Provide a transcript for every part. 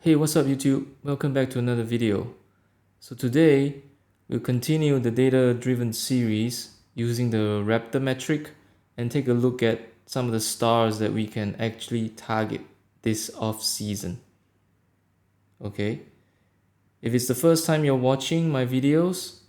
Hey, what's up YouTube? Welcome back to another video. So today, we'll continue the data-driven series using the RAPTOR metric and take a look at some of the stars that we can actually target this off-season. Okay, if it's the first time you're watching my videos,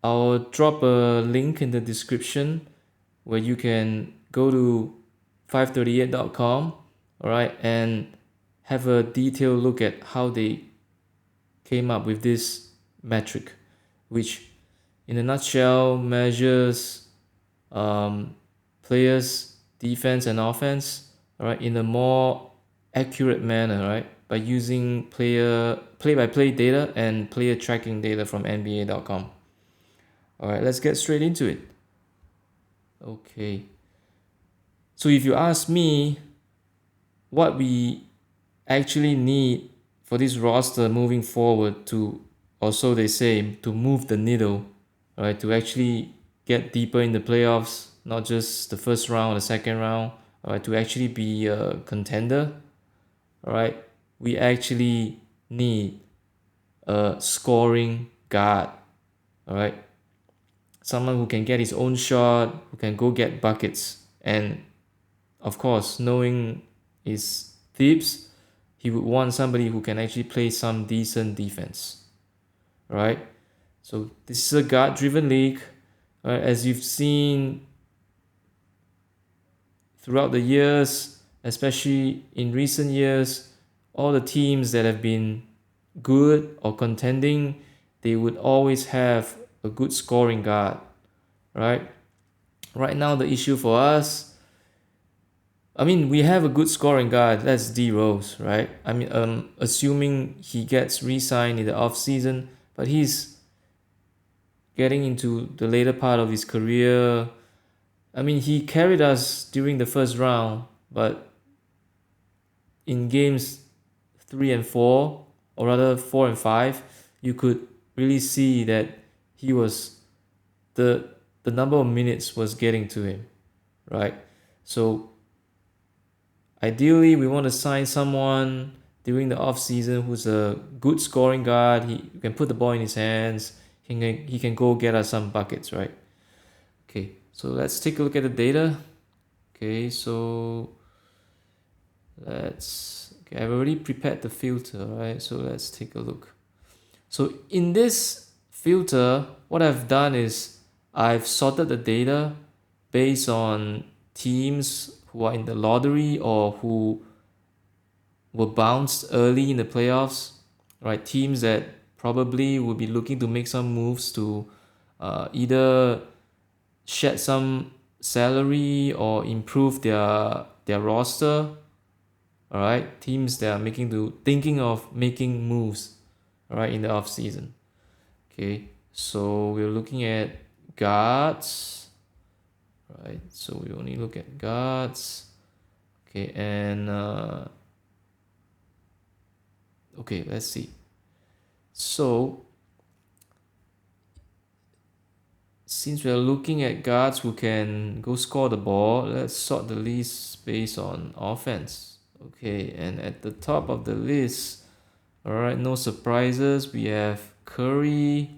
I'll drop a link in the description where you can go to 538.com, all right, and have a detailed look at how they came up with this metric, which in a nutshell measures players' defense and offense, all right, in a more accurate manner, right, by using play-by-play data and player tracking data from NBA.com. All right, let's get straight into it. Okay. So if you ask me what we actually need for this roster moving forward to, or so they say, to move the needle, right, to actually get deeper in the playoffs, not just the first round or the second round, all right, to actually be a contender, all right, we actually need a scoring guard, all right, someone who can get his own shot, who can go get buckets, and of course, knowing his Thibs, he would want somebody who can actually play some decent defense, right? So this is a guard-driven league, right? As you've seen throughout the years, especially in recent years, all the teams that have been good or contending, they would always have a good scoring guard, right? Right now, the issue for us, I mean, we have a good scoring guard. That's D Rose, right? I mean, assuming he gets re-signed in the off-season, but he's getting into the later part of his career. I mean, he carried us during the first round, but in games 3 and 4, or rather 4 and 5, you could really see that he was the number of minutes was getting to him, right? So ideally, we want to sign someone during the off season who's a good scoring guard. He can put the ball in his hands. He can go get us some buckets, right? Okay, so let's take a look at the data. Okay, so I've already prepared the filter, right? So let's take a look. So in this filter, what I've done is I've sorted the data based on teams who are in the lottery or who were bounced early in the playoffs, right? Teams that probably will be looking to make some moves to either shed some salary or improve their roster. All right, teams that are thinking of making moves, all right, in the off season. Okay, so we're looking at guards, right? So we only look at guards. Okay, and okay, let's see. So since we're looking at guards who can go score the ball, let's sort the list based on offense. Okay, and at the top of the list, all right, no surprises. We have Curry,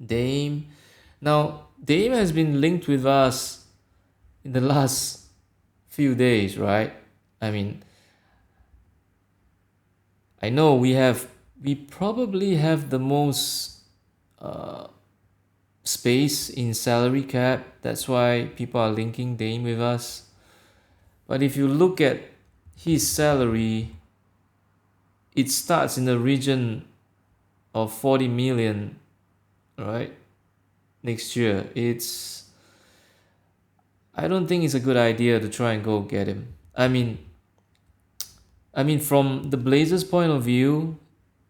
Dame. Now, Dame has been linked with us in the last few days, right? I mean, I know we probably have the most space in salary cap. That's why people are linking Dame with us. But if you look at his salary, it starts in the region of 40 million, right? Next year. I don't think it's a good idea to try and go get him. I mean, from the Blazers' point of view,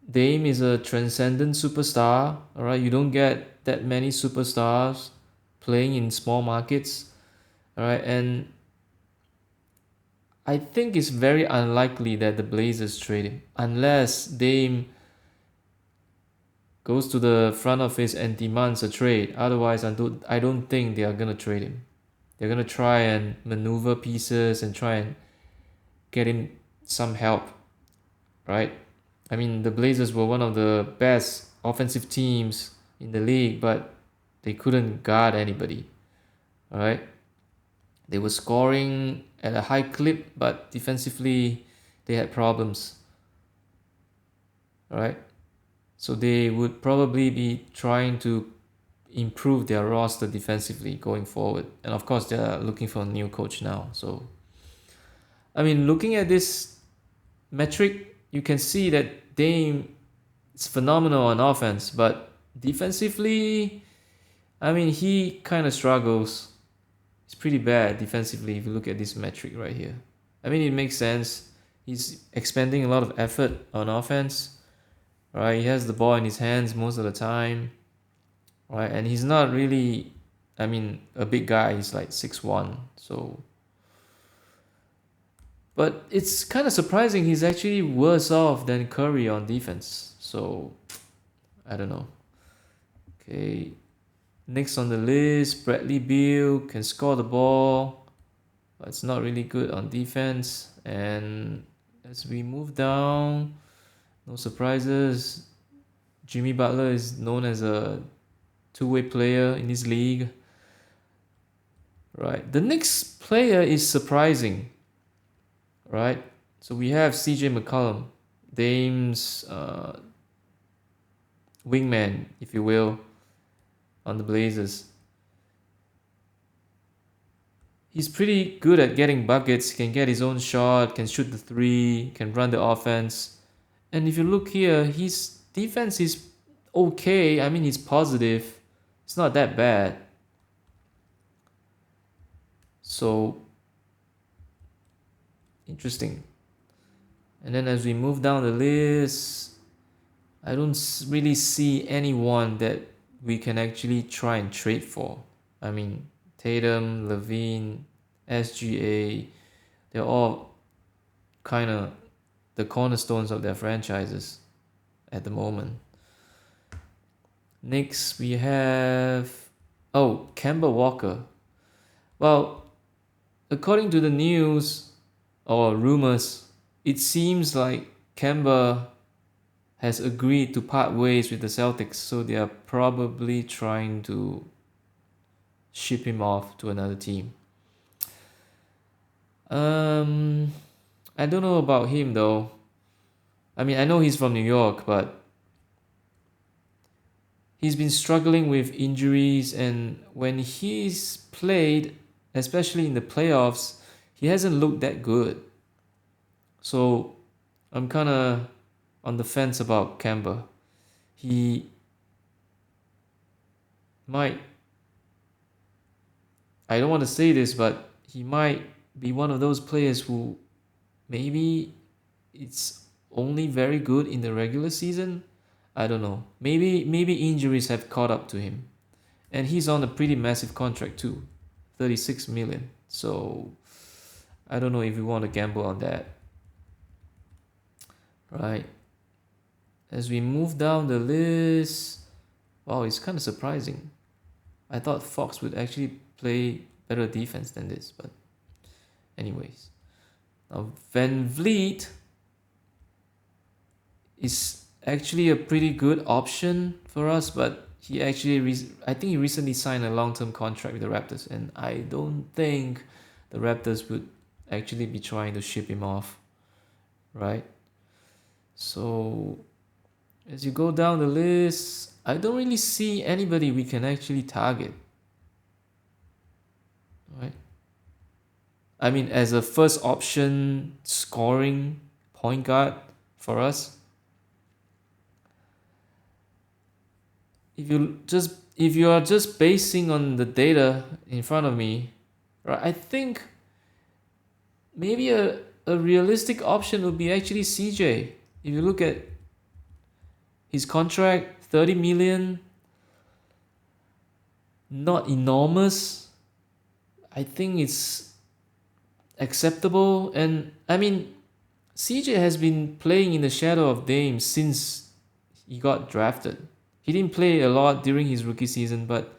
Dame is a transcendent superstar. All right, you don't get that many superstars playing in small markets. All right, and I think it's very unlikely that the Blazers trade him unless Dame goes to the front office and demands a trade. Otherwise, I don't think they are gonna trade him. They're gonna try and maneuver pieces and try and get him some help. right? I mean, the Blazers were one of the best offensive teams in the league, but they couldn't guard anybody, all right? They were scoring at a high clip, but defensively they had problems, all right? So they would probably be trying to improve their roster defensively going forward. And of course, they're looking for a new coach now. So, I mean, looking at this metric, you can see that Dame is phenomenal on offense, but defensively, I mean, he kind of struggles. It's pretty bad defensively if you look at this metric right here. I mean, it makes sense. He's expending a lot of effort on offense, right? He has the ball in his hands most of the time, right? And he's not really, I mean, a big guy. He's like 6'1", so. But it's kind of surprising he's actually worse off than Curry on defense. So, I don't know. Okay, next on the list, Bradley Beal can score the ball, but it's not really good on defense. And as we move down, no surprises. Jimmy Butler is known as a two-way player in this league. Right. The next player is surprising. Right. So we have CJ McCollum, Dame's wingman, if you will, on the Blazers. He's pretty good at getting buckets, can get his own shot, can shoot the three, can run the offense. And if you look here, his defense is okay. I mean, he's positive. It's not that bad. So, interesting. And then as we move down the list, I don't really see anyone that we can actually try and trade for. I mean, Tatum, Levine, SGA, they're all kind of the cornerstones of their franchises at the moment. Next, we have, Kemba Walker. Well, according to the news or rumors, it seems like Kemba has agreed to part ways with the Celtics, so they are probably trying to ship him off to another team. I don't know about him though. I mean, I know he's from New York, but he's been struggling with injuries, and when he's played, especially in the playoffs, he hasn't looked that good. So I'm kind of on the fence about Kemba. He might, I don't want to say this, but he might be one of those players who maybe it's only very good in the regular season. I don't know. Maybe injuries have caught up to him. And he's on a pretty massive contract too. 36 million. So I don't know if you want to gamble on that. Right. As we move down the list, wow, it's kind of surprising. I thought Fox would actually play better defense than this, but anyways. Now Van Vliet is actually a pretty good option for us, but he actually I think he recently signed a long-term contract with the Raptors, and I don't think the Raptors would actually be trying to ship him off, right? So as you go down the list, I don't really see anybody we can actually target, right? I mean, as a first option scoring point guard for us, if you are just basing on the data in front of me, right, I think maybe a realistic option would be actually CJ. If you look at his contract, 30 million, not enormous. I think it's acceptable. And I mean, CJ has been playing in the shadow of Dame since he got drafted. He didn't play a lot during his rookie season, but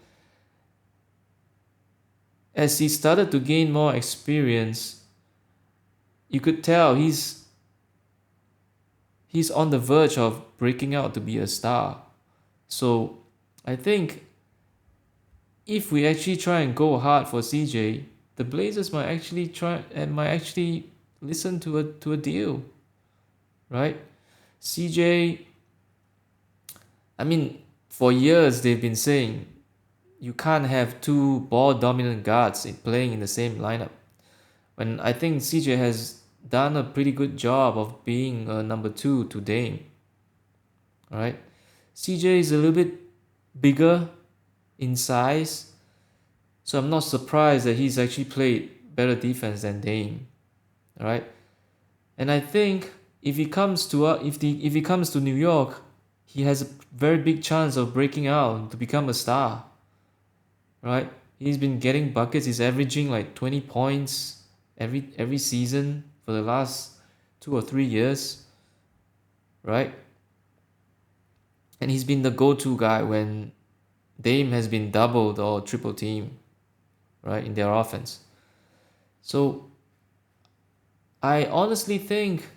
as he started to gain more experience, you could tell he's he's on the verge of breaking out to be a star. So I think if we actually try and go hard for CJ, the Blazers might actually listen to a deal, right? CJ, I mean, for years they've been saying you can't have two ball dominant guards playing in the same lineup. When I think CJ has done a pretty good job of being a number two to Dame, right? CJ is a little bit bigger in size, so I'm not surprised that he's actually played better defense than Dame, right? And I think if he comes to New York, he has a very big chance of breaking out to become a star, right? He's been getting buckets. He's averaging like 20 points every season for the last 2 or 3 years, right? And he's been the go-to guy when Dame has been doubled or triple teamed, right, in their offense. So I honestly think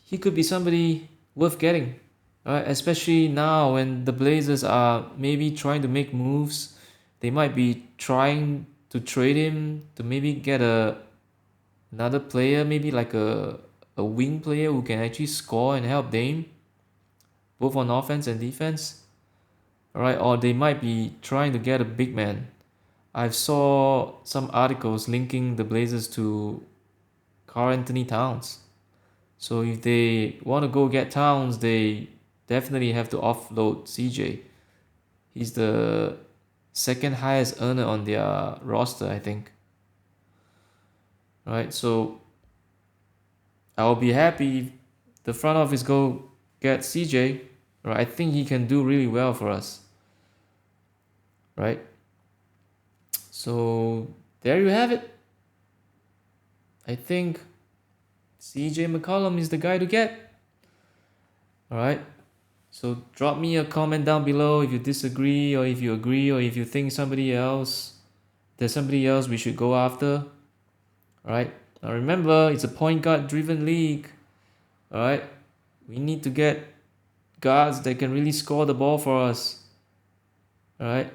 he could be somebody worth getting, right? Especially now when the Blazers are maybe trying to make moves. They might be trying to trade him to maybe get another player, maybe like a wing player who can actually score and help Dame, both on offense and defense. Alright, or they might be trying to get a big man. I saw some articles linking the Blazers to Karl Anthony Towns. So if they want to go get Towns, they definitely have to offload CJ. He's the second highest earner on their roster, I think. Right, so I'll be happy if the front office go get CJ. Right, I think he can do really well for us. Right, so there you have it. I think CJ McCollum is the guy to get. Alright, so drop me a comment down below if you disagree or if you agree or if you think there's somebody else we should go after. Alright, now remember, it's a point guard driven league. Alright, we need to get guards that can really score the ball for us. Alright,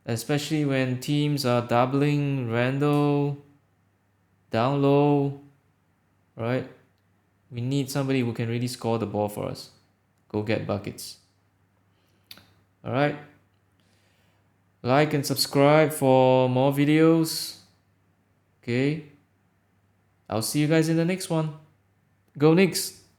especially when teams are doubling Randall down low. Right, we need somebody who can really score the ball for us. Go get buckets. Alright, like and subscribe for more videos. Okay, I'll see you guys in the next one. Go Knicks!